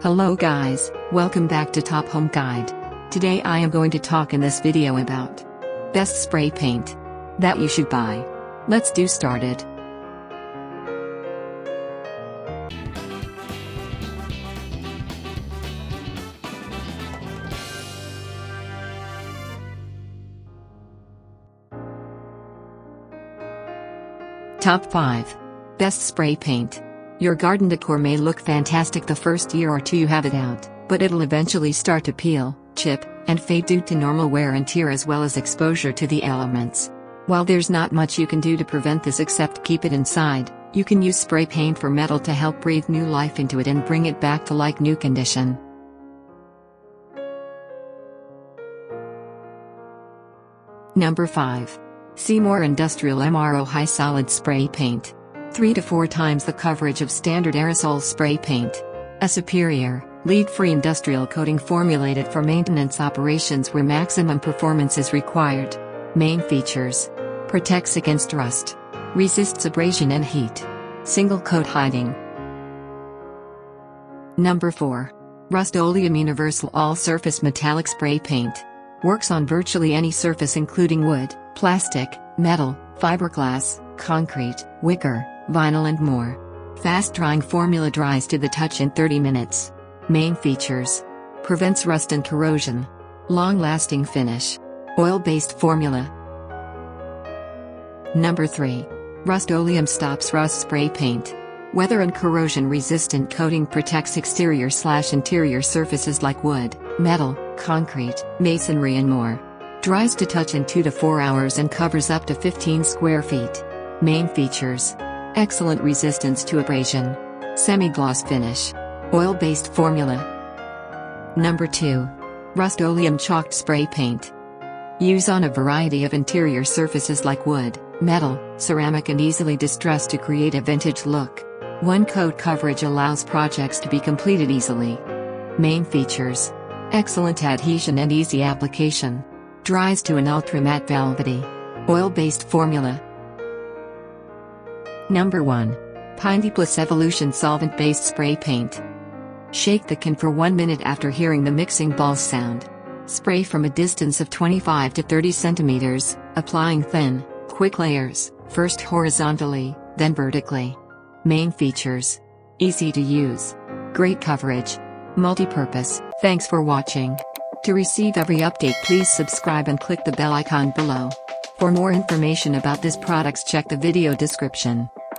Hello guys, welcome back to Top Home Guide. Today I am going to talk in this video about best spray paint that you should buy. Let's do started. Top 5. Best spray paint. Your garden decor may look fantastic the first year or two you have it out, but it'll eventually start to peel, chip, and fade due to normal wear and tear as well as exposure to the elements. While there's not much you can do to prevent this except keep it inside, you can use spray paint for metal to help breathe new life into it and bring it back to like new condition. Number 5. Seymour Industrial MRO High Solid Spray Paint. 3 to 4 times the coverage of standard aerosol spray paint. A superior, lead-free industrial coating formulated for maintenance operations where maximum performance is required. Main features: protects against rust, resists abrasion and heat, single coat hiding. Number 4. Rustoleum Universal All-Surface Metallic Spray Paint. Works on virtually any surface including wood, plastic, metal, fiberglass, concrete, wicker, vinyl and more. Fast-drying formula dries to the touch in 30 minutes. Main features: prevents rust and corrosion. Long-lasting finish. Oil-based formula. Number 3. Rust-Oleum Stops Rust Spray Paint. Weather and corrosion-resistant coating protects exterior/interior surfaces like wood, metal, concrete, masonry and more. Dries to touch in 2 to 4 hours and covers up to 15 square feet. Main features: excellent resistance to abrasion. Semi-gloss finish. Oil-based formula. Number 2. Rust-Oleum Chalked Spray Paint. Use on a variety of interior surfaces like wood, metal, ceramic and easily distressed to create a vintage look. One coat coverage allows projects to be completed easily. Main features: excellent adhesion and easy application. Dries to an ultra-matte velvety. Oil-based formula. Number 1. Priceless Evolution Solvent-Based Spray Paint. Shake the can for 1 minute after hearing the mixing balls sound. Spray from a distance of 25 to 30 centimeters, applying thin, quick layers, first horizontally, then vertically. Main features: easy to use, great coverage, multi-purpose. Thanks for watching. To receive every update, please subscribe and click the bell icon below. For more information about this products, check the video description.